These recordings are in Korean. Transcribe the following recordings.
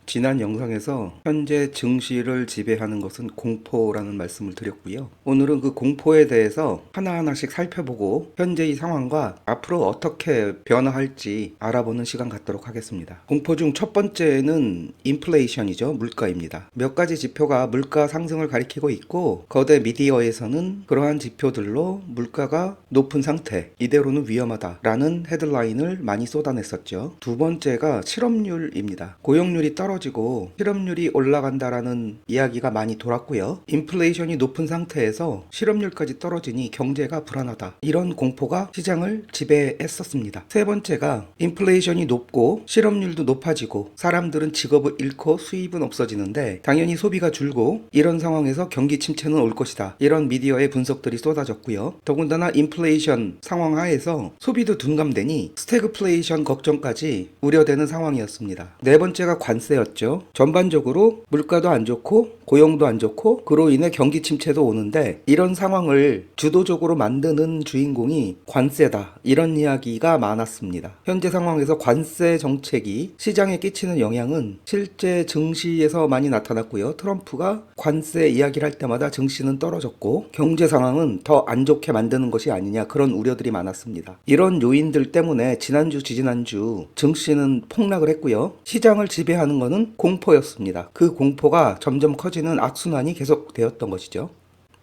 지난 영상에서 현재 증시를 지배하는 것은 공포라는 말씀을 드렸고요. 오늘은 그 공포에 대해서 하나하나씩 살펴보고 현재의 상황과 앞으로 어떻게 변화할지 알아보는 시간 갖도록 하겠습니다. 공포 중 첫 번째는 인플레이션이죠. 물가입니다. 몇 가지 지표가 물가 상승을 가리키고 있고 거대 미디어에서는 그러한 지표들로 물가가 높은 상태, 이대로는 위험하다라는 헤드라인을 많이 쏟아냈었죠. 두 번째가 실업률입니다. 고용률이 떨어지고 실업률이 올라간다라는 이야기가 많이 돌았고요. 인플레이션이 높은 상태에서 실업률까지 떨어지니 경제가 불안하다. 이런 공포가 시장을 지배했었습니다. 세 번째가 인플레이션이 높고 실업률도 높아지고 사람들은 직업을 잃고 수입은 없어지는데 당연히 소비가 줄고 이런 상황에서 경기 침체는 올 것이다. 이런 미디어의 분석들이 쏟아졌고요. 더군다나 인플레이션 상황 하에서 소비도 둔감되니 스태그플레이션 걱정까지 우려되는 상황이었습니다. 네 번째가 관세였죠. 전반적으로 물가도 안 좋고 고용도 안 좋고 그로 인해 경기 침체도 오는데 이런 상황을 주도적으로 만드는 주인공이 관세다. 이런 이야기가 많았습니다. 현재 상황에서 관세 정책이 시장에 끼치는 영향은 실제 증시에서 많이 나타났고요. 트럼프가 관세 이야기를 할 때마다 증시는 떨어졌고 경제 상황은 더 안 좋게 만드는 것이 아니냐 그런 우려들이 많았습니다. 이런 요인들 때문에 지난주 지지난주 증시는 폭락을 했고요. 시장을 지배하는 것은 공포였습니다. 그 공포가 점점 커지는 악순환이 계속되었던 것이죠.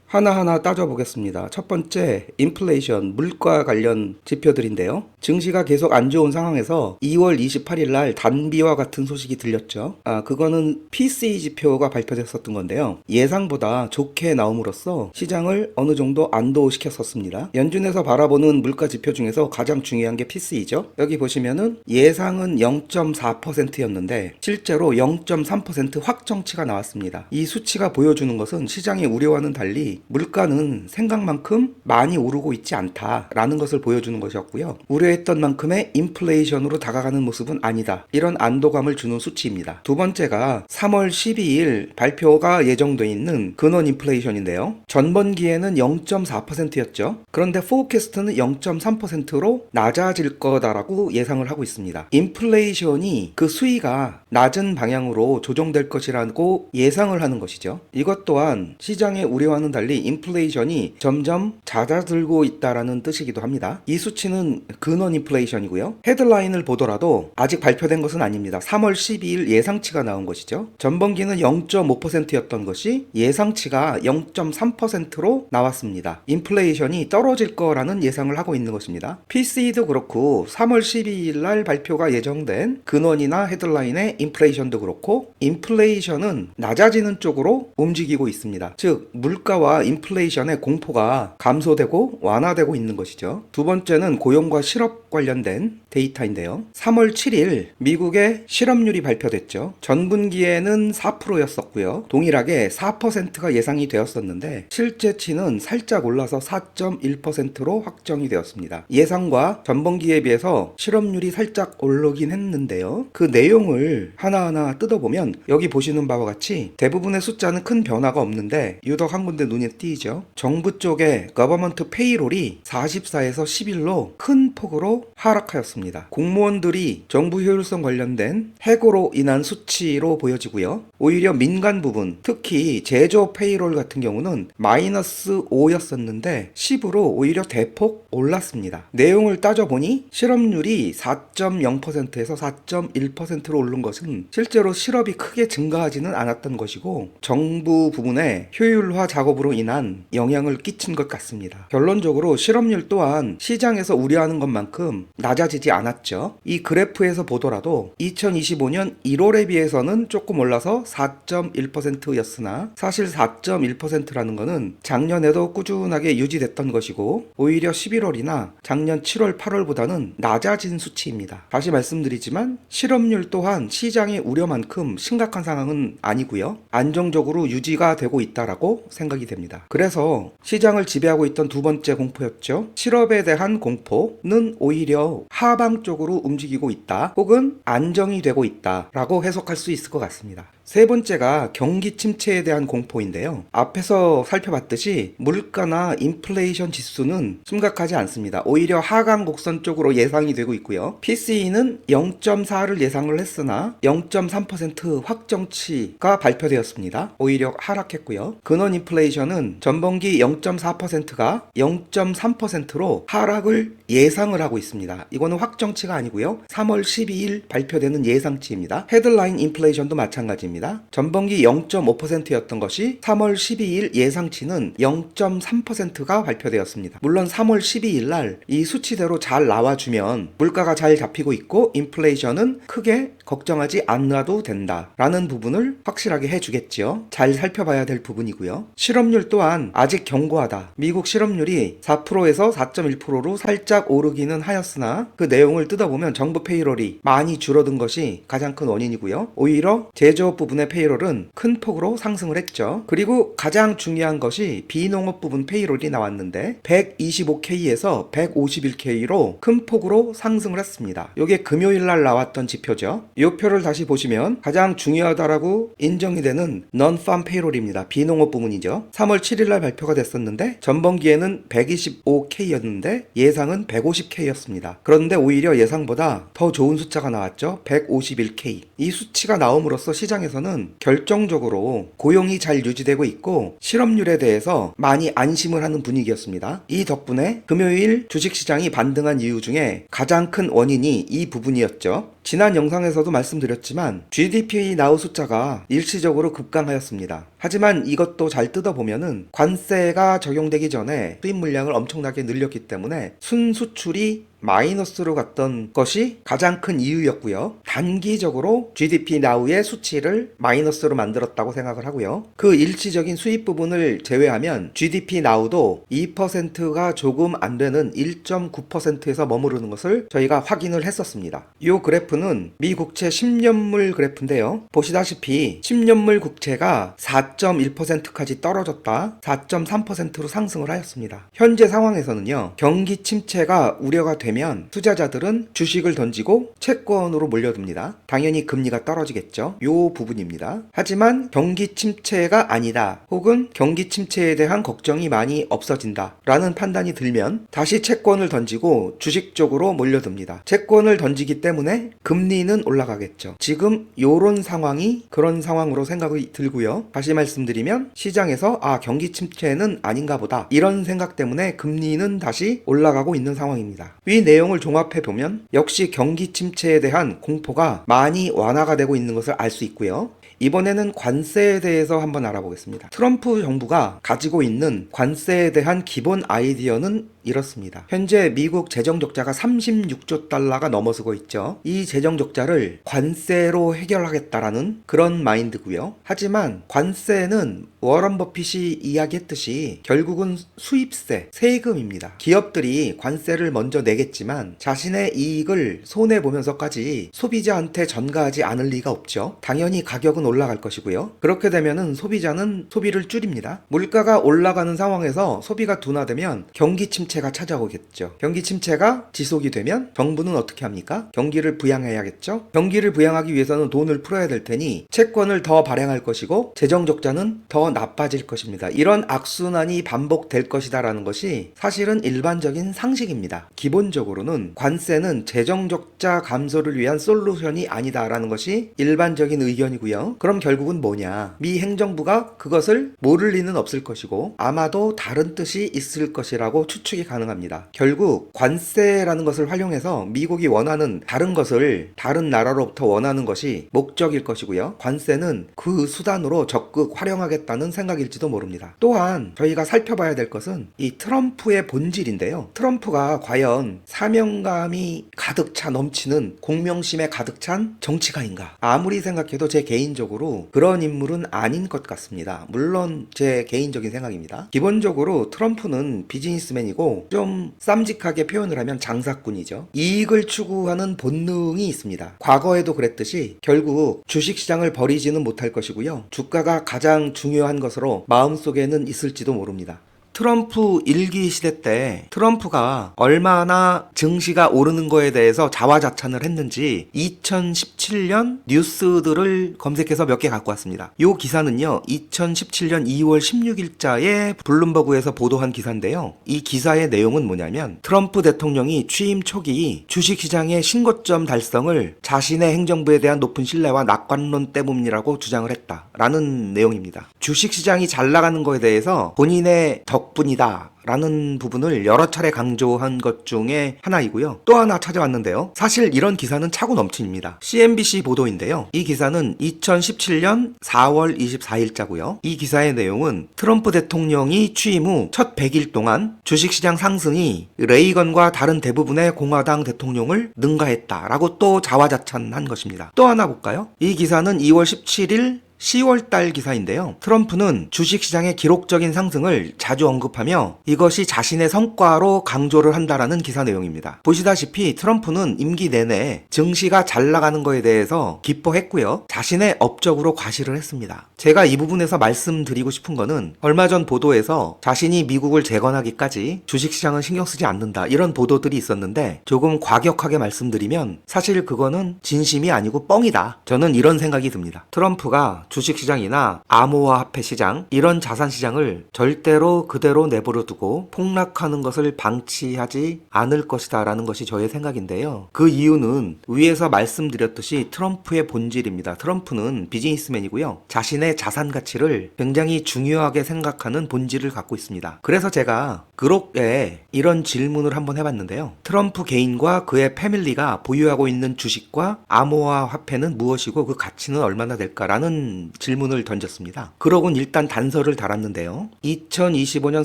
하나하나 따져보겠습니다. 첫 번째, 인플레이션, 물가 관련 지표들인데요. 증시가 계속 안 좋은 상황에서 2월 28일 날 단비와 같은 소식이 들렸죠. 그거는 PCE 지표가 발표됐었던 건데요. 예상보다 좋게 나옴으로써 시장을 어느 정도 안도시켰었습니다. 연준에서 바라보는 물가 지표 중에서 가장 중요한 게 PCE죠. 여기 보시면은 예상은 0.4%였는데 실제로 0.3% 확정치가 나왔습니다. 이 수치가 보여주는 것은 시장의 우려와는 달리 물가는 생각만큼 많이 오르고 있지 않다라는 것을 보여주는 것이었고요. 우려했던 만큼의 인플레이션으로 다가가는 모습은 아니다. 이런 안도감을 주는 수치입니다. 두 번째가 3월 12일 발표가 예정돼 있는 근원 인플레이션인데요. 전번기에는 0.4%였죠. 그런데 포캐스트는 0.3%로 낮아질 거다라고 예상을 하고 있습니다. 인플레이션이 그 수위가 낮은 방향으로 조정될 것이라고 예상을 하는 것이죠. 이것 또한 시장의 우려와는 달리 인플레이션이 점점 잦아들고 있다라는 뜻이기도 합니다. 이 수치는 근원 인플레이션이고요. 헤드라인을 보더라도 아직 발표된 것은 아닙니다. 3월 12일 예상치가 나온 것이죠. 전번기는 0.5%였던 것이 예상치가 0.3%로 나왔습니다. 인플레이션이 떨어질 거라는 예상을 하고 있는 것입니다. PCE도 그렇고 3월 12일 날 발표가 예정된 근원이나 헤드라인의 인플레이션도 그렇고 인플레이션은 낮아지는 쪽으로 움직이고 있습니다. 즉 물가와 인플레이션의 공포가 감소되고 완화되고 있는 것이죠. 두 번째는 고용과 실업 관련된 데이터인데요. 3월 7일 미국의 실업률이 발표됐죠. 전분기에는 4%였었고요. 동일하게 4%가 예상이 되었었는데 실제치는 살짝 올라서 4.1%로 확정이 되었습니다. 예상과 전분기에 비해서 실업률이 살짝 오르긴 했는데요. 그 내용을 하나하나 뜯어보면 여기 보시는 바와 같이 대부분의 숫자는 큰 변화가 없는데 유독 한 군데 눈에 띄죠. 정부 쪽의 거버먼트 페이롤이 44에서 11로 큰 폭으로 하락하였습니다. 공무원들이 정부 효율성 관련된 해고로 인한 수치로 보여지고요. 오히려 민간 부분, 특히 제조 페이롤 같은 경우는 마이너스 5였었는데 10으로 오히려 대폭 올랐습니다. 내용을 따져보니 실업률이 4.0%에서 4.1%로 오른 것은 실제로 실업이 크게 증가하지는 않았던 것이고 정부 부분의 효율화 작업으로 인한 영향을 끼친 것 같습니다. 결론적으로 실업률 또한 시장에서 우려하는 것만큼 낮아지지 않았죠. 이 그래프에서 보더라도 2025년 1월에 비해서는 조금 올라서 4.1%였으나 사실 4.1%라는 것은 작년에도 꾸준하게 유지됐던 것이고 오히려 11월이나 작년 7월, 8월보다는 낮아진 수치입니다. 다시 말씀드리지만 실업률 또한 시장의 우려만큼 심각한 상황은 아니고요. 안정적으로 유지가 되고 있다라고 생각이 됩니다. 그래서 시장을 지배하고 있던 두 번째 공포였죠. 실업에 대한 공포는 오히려 하방 쪽으로 움직이고 있다 혹은 안정이 되고 있다라고 해석할 수 있을 것 같습니다. 세 번째가 경기 침체에 대한 공포인데요. 앞에서 살펴봤듯이 물가나 인플레이션 지수는 심각하지 않습니다. 오히려 하강 곡선 쪽으로 예상이 되고 있고요. PCE는 0.4를 예상을 했으나 0.3% 확정치가 발표되었습니다. 오히려 하락했고요. 근원 인플레이션은 전분기 0.4%가 0.3%로 하락을 예상을 하고 있습니다. 이거는 확정치가 아니고요. 3월 12일 발표되는 예상치입니다. 헤드라인 인플레이션도 마찬가지입니다. 전분기 0.5%였던 것이 3월 12일 예상치는 0.3%가 발표되었습니다. 물론 3월 12일 날 이 수치대로 잘 나와주면 물가가 잘 잡히고 있고 인플레이션은 크게 걱정하지 않아도 된다라는 부분을 확실하게 해주겠지요. 잘 살펴봐야 될 부분이고요. 실업률 또한 아직 견고하다. 미국 실업률이 4%에서 4.1%로 살짝 오르기는 하였으나 그 내용을 뜯어보면 정부 페이롤이 많이 줄어든 것이 가장 큰 원인이고요. 오히려 제조업 부분의 페이롤은 큰 폭으로 상승을 했죠. 그리고 가장 중요한 것이 비농업 부분 페이롤이 나왔는데 125K에서 151K로 큰 폭으로 상승을 했습니다. 이게 금요일 날 나왔던 지표죠. 이 표를 다시 보시면 가장 중요하다라고 인정이 되는 non-farm 페이롤입니다. 비농업 부분이죠. 3월 7일 날 발표가 됐었는데 전분기에는 125K였는데 예상은 150K였습니다. 그런데 오히려 예상보다 더 좋은 숫자가 나왔죠. 151K. 이 수치가 나옴으로써 시장에서는 결정적으로 고용이 잘 유지되고 있고 실업률에 대해서 많이 안심을 하는 분위기였습니다. 이 덕분에 금요일 주식시장이 반등한 이유 중에 가장 큰 원인이 이 부분이었죠. 지난 영상에서도 말씀드렸지만 GDP 나우 숫자가 일시적으로 급강하였습니다. 하지만 이것도 잘 뜯어보면은 관세가 적용되기 전에 수입 물량을 엄청나게 늘렸기 때문에 순수출이 마이너스로 갔던 것이 가장 큰 이유였고요. 단기적으로 GDP 나우의 수치를 마이너스로 만들었다고 생각을 하고요. 그 일시적인 수입 부분을 제외하면 GDP 나우도 2%가 조금 안 되는 1.9%에서 머무르는 것을 저희가 확인을 했었습니다. 이 그래프는 미 국채 10년물 그래프인데요. 보시다시피 10년물 국채가 4.1%까지 떨어졌다 4.3%로 상승을 하였습니다. 현재 상황에서는요. 경기 침체가 우려가 되면 투자자들은 주식을 던지고 채권으로 몰려듭니다. 당연히 금리가 떨어지겠죠. 요 부분입니다. 하지만 경기 침체가 아니다 혹은 경기 침체에 대한 걱정이 많이 없어진다 라는 판단이 들면 다시 채권을 던지고 주식 쪽으로 몰려듭니다. 채권을 던지기 때문에 금리는 올라가겠죠. 지금 요런 상황이 그런 상황으로 생각이 들고요. 다시 말씀드리면 시장에서 경기 침체는 아닌가 보다 이런 생각 때문에 금리는 다시 올라가고 있는 상황입니다. 이 내용을 종합해 보면 역시 경기 침체에 대한 공포가 많이 완화가 되고 있는 것을 알 수 있고요. 이번에는 관세에 대해서 한번 알아보겠습니다. 트럼프 정부가 가지고 있는 관세에 대한 기본 아이디어는 이렇습니다. 현재 미국 재정 적자가 36조 달러가 넘어서고 있죠. 이 재정 적자를 관세로 해결하겠다라는 그런 마인드고요. 하지만 관세는 워런 버핏이 이야기했듯이 결국은 수입세, 세금입니다. 기업들이 관세를 먼저 내겠지만 자신의 이익을 손해보면서까지 소비자한테 전가하지 않을 리가 없죠. 당연히 가격은 올라갈 것이고요. 그렇게 되면은 소비자는 소비를 줄입니다. 물가가 올라가는 상황에서 소비가 둔화되면 경기 침체가 찾아오겠죠. 경기 침체가 지속이 되면 정부는 어떻게 합니까? 경기를 부양해야겠죠. 경기를 부양하기 위해서는 돈을 풀어야 될 테니 채권을 더 발행할 것이고 재정 적자는 더 나빠질 것입니다. 이런 악순환이 반복될 것이다라는 것이 사실은 일반적인 상식입니다. 기본적으로는 관세는 재정 적자 감소를 위한 솔루션이 아니다라는 것이 일반적인 의견이고요. 그럼 결국은 뭐냐? 미 행정부가 그것을 모를 리는 없을 것이고 아마도 다른 뜻이 있을 것이라고 추측이 가능합니다. 결국 관세라는 것을 활용해서 미국이 원하는 다른 것을 다른 나라로부터 원하는 것이 목적일 것이고요. 관세는 그 수단으로 적극 활용하겠다는 생각일지도 모릅니다. 또한 저희가 살펴봐야 될 것은 이 트럼프의 본질인데요. 트럼프가 과연 사명감이 가득 차 넘치는 공명심에 가득 찬 정치가인가? 아무리 생각해도 제 개인적으로 그런 인물은 아닌 것 같습니다. 물론 제 개인적인 생각입니다. 기본적으로 트럼프는 비즈니스맨이고 좀 쌈직하게 표현을 하면 장사꾼이죠. 이익을 추구하는 본능이 있습니다. 과거에도 그랬듯이 결국 주식시장을 버리지는 못할 것이고요. 주가가 가장 중요한 것으로 마음속에는 있을지도 모릅니다. 트럼프 1기 시대 때 트럼프가 얼마나 증시가 오르는 거에 대해서 자화자찬을 했는지 2017년 뉴스들을 검색해서 몇 개 갖고 왔습니다. 이 기사는요, 2017년 2월 16일자에 블룸버그에서 보도한 기사인데요. 이 기사의 내용은 뭐냐면 트럼프 대통령이 취임 초기 주식시장의 신고점 달성을 자신의 행정부에 대한 높은 신뢰와 낙관론 때문이라고 주장을 했다라는 내용입니다. 주식시장이 잘 나가는 거에 대해서 본인의 덕분이다 라는 부분을 여러 차례 강조한 것 중에 하나이고요. 또 하나 찾아왔는데요. 사실 이런 기사는 차고 넘칩니다. CNBC 보도인데요. 이 기사는 2017년 4월 24일자고요. 이 기사의 내용은 트럼프 대통령이 취임 후 첫 100일 동안 주식시장 상승이 레이건과 다른 대부분의 공화당 대통령을 능가했다라고 또 자화자찬한 것입니다. 또 하나 볼까요? 이 기사는 2월 17일 10월달 기사인데요. 트럼프는 주식시장의 기록적인 상승을 자주 언급하며 이것이 자신의 성과로 강조를 한다라는 기사 내용입니다. 보시다시피 트럼프는 임기 내내 증시가 잘 나가는 거에 대해서 기뻐했고요. 자신의 업적으로 과시를 했습니다. 제가 이 부분에서 말씀드리고 싶은 거는 얼마 전 보도에서 자신이 미국을 재건하기까지 주식시장은 신경 쓰지 않는다, 이런 보도들이 있었는데 조금 과격하게 말씀드리면 사실 그거는 진심이 아니고 뻥이다. 저는 이런 생각이 듭니다. 트럼프가 주식시장이나 암호화폐 시장, 이런 자산시장을 절대로 그대로 내버려 두고 폭락하는 것을 방치하지 않을 것이다 라는 것이 저의 생각인데요. 그 이유는 위에서 말씀드렸듯이 트럼프의 본질입니다. 트럼프는 비즈니스맨이고요. 자신의 자산 가치를 굉장히 중요하게 생각하는 본질을 갖고 있습니다. 그래서 제가 그룹에 이런 질문을 한번 해봤는데요. 트럼프 개인과 그의 패밀리가 보유하고 있는 주식과 암호화폐는 무엇이고 그 가치는 얼마나 될까라는 질문을 던졌습니다. 그러곤 일단 단서를 달았는데요. 2025년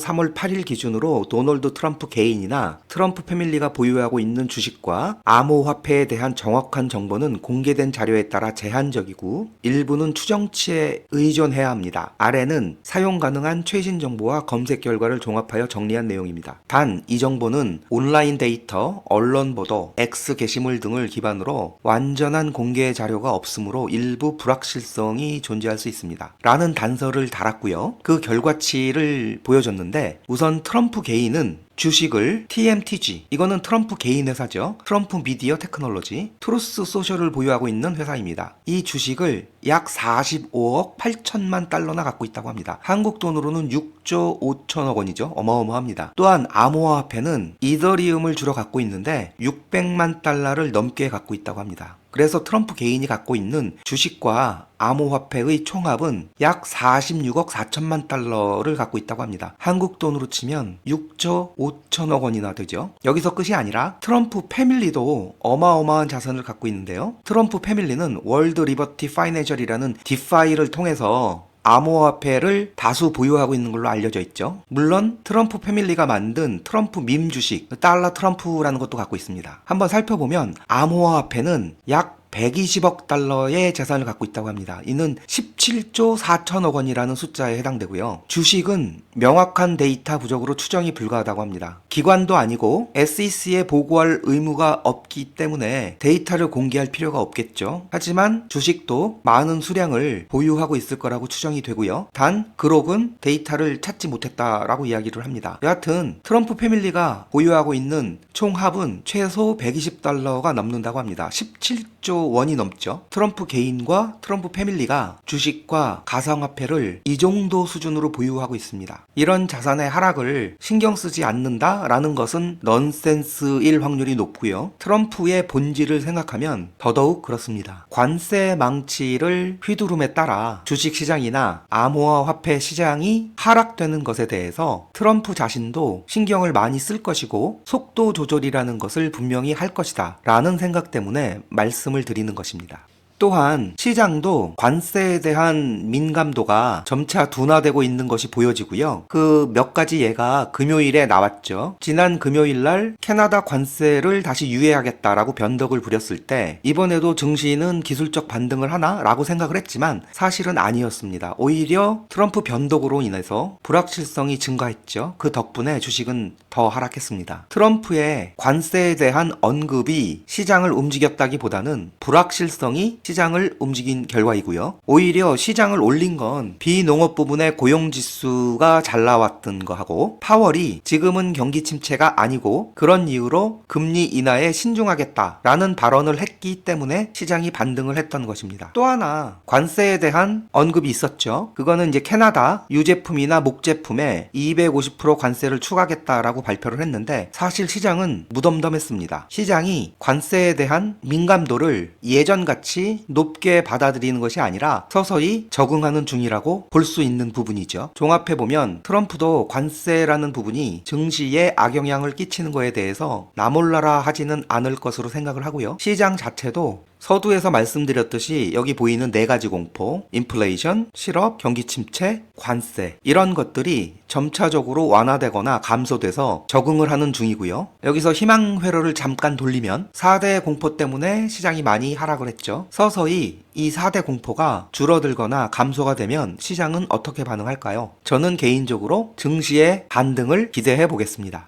3월 8일 기준으로 도널드 트럼프 개인이나 트럼프 패밀리가 보유하고 있는 주식과 암호화폐에 대한 정확한 정보는 공개된 자료에 따라 제한적이고 일부는 추정치에 의존해야 합니다. 아래는 사용 가능한 최신 정보와 검색 결과를 종합하여 정리한 내용입니다. 단, 이 정보는 온라인 데이터, 언론 보도, X 게시물 등을 기반으로 완전한 공개 자료가 없으므로 일부 불확실성이 존재할 수 있습니다. 라는 단서를 달았고요. 그 결과치를 보여줬는데 우선 트럼프 개인은 주식을 TMTG, 이거는 트럼프 개인 회사죠. 트럼프 미디어 테크놀로지, 트루스 소셜을 보유하고 있는 회사입니다. 이 주식을 약 45억 8천만 달러나 갖고 있다고 합니다. 한국 돈으로는 6조 5천억 원이죠. 어마어마합니다. 또한 암호화폐는 이더리움을 주로 갖고 있는데 600만 달러를 넘게 갖고 있다고 합니다. 그래서 트럼프 개인이 갖고 있는 주식과 암호화폐의 총합은 약 46억 4천만 달러를 갖고 있다고 합니다. 한국 돈으로 치면 6조 5천억 원이나 되죠. 여기서 끝이 아니라 트럼프 패밀리도 어마어마한 자산을 갖고 있는데요. 트럼프 패밀리는 월드 리버티 파이낸셜이라는 디파이를 통해서 암호화폐를 다수 보유하고 있는 걸로 알려져 있죠. 물론 트럼프 패밀리가 만든 트럼프 밈 주식, 달러 트럼프라는 것도 갖고 있습니다. 한번 살펴보면 암호화폐는 약 120억 달러의 재산을 갖고 있다고 합니다. 이는 17조 4천억 원이라는 숫자에 해당되고요. 주식은 명확한 데이터 부족으로 추정이 불가하다고 합니다. 기관도 아니고 SEC에 보고할 의무가 없기 때문에 데이터를 공개할 필요가 없겠죠. 하지만 주식도 많은 수량을 보유하고 있을 거라고 추정이 되고요. 단 그록은 데이터를 찾지 못했다라고 이야기를 합니다. 여하튼 트럼프 패밀리가 보유하고 있는 총합은 최소 120달러가 넘는다고 합니다. 17조 원이 넘죠. 트럼프 개인과 트럼프 패밀리가 주식과 가상화폐를 이 정도 수준으로 보유하고 있습니다. 이런 자산의 하락을 신경 쓰지 않는다라는 것은 넌센스일 확률이 높고요. 트럼프의 본질을 생각하면 더더욱 그렇습니다. 관세 망치를 휘두름에 따라 주식시장이나 암호화폐 시장이 하락되는 것에 대해서 트럼프 자신도 신경을 많이 쓸 것이고 속도 조절이라는 것을 분명히 할 것이다 라는 생각 때문에 말씀을 드리는 것입니다. 또한 시장도 관세에 대한 민감도가 점차 둔화되고 있는 것이 보여지고요. 그 몇 가지 예가 금요일에 나왔죠. 지난 금요일 날 캐나다 관세를 다시 유예하겠다라고 변덕을 부렸을 때 이번에도 증시는 기술적 반등을 하나라고 생각을 했지만 사실은 아니었습니다. 오히려 트럼프 변덕으로 인해서 불확실성이 증가했죠. 그 덕분에 주식은 더 하락했습니다. 트럼프의 관세에 대한 언급이 시장을 움직였다기보다는 불확실성이 시장을 움직인 결과이고요. 오히려 시장을 올린 건 비농업 부분의 고용지수가 잘 나왔던 거하고 파월이 지금은 경기 침체가 아니고 그런 이유로 금리 인하에 신중하겠다라는 발언을 했기 때문에 시장이 반등을 했던 것입니다. 또 하나 관세에 대한 언급이 있었죠. 그거는 이제 캐나다 유제품이나 목제품에 250% 관세를 추가하겠다라고 발표를 했는데 사실 시장은 무덤덤했습니다. 시장이 관세에 대한 민감도를 예전같이 높게 받아들이는 것이 아니라 서서히 적응하는 중이라고 볼 수 있는 부분이죠. 종합해보면 트럼프도 관세라는 부분이 증시에 악영향을 끼치는 거에 대해서 나몰라라 하지는 않을 것으로 생각을 하고요. 시장 자체도 서두에서 말씀드렸듯이 여기 보이는 네 가지 공포, 인플레이션, 실업, 경기 침체, 관세 이런 것들이 점차적으로 완화되거나 감소돼서 적응을 하는 중이고요. 여기서 희망 회로를 잠깐 돌리면 4대 공포 때문에 시장이 많이 하락을 했죠. 서서히 이 4대 공포가 줄어들거나 감소가 되면 시장은 어떻게 반응할까요? 저는 개인적으로 증시의 반등을 기대해 보겠습니다.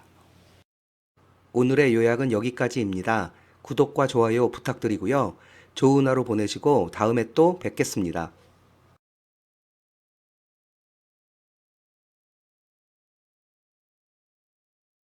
오늘의 요약은 여기까지입니다. 구독과 좋아요 부탁드리고요. 좋은 하루 보내시고 다음에 또 뵙겠습니다.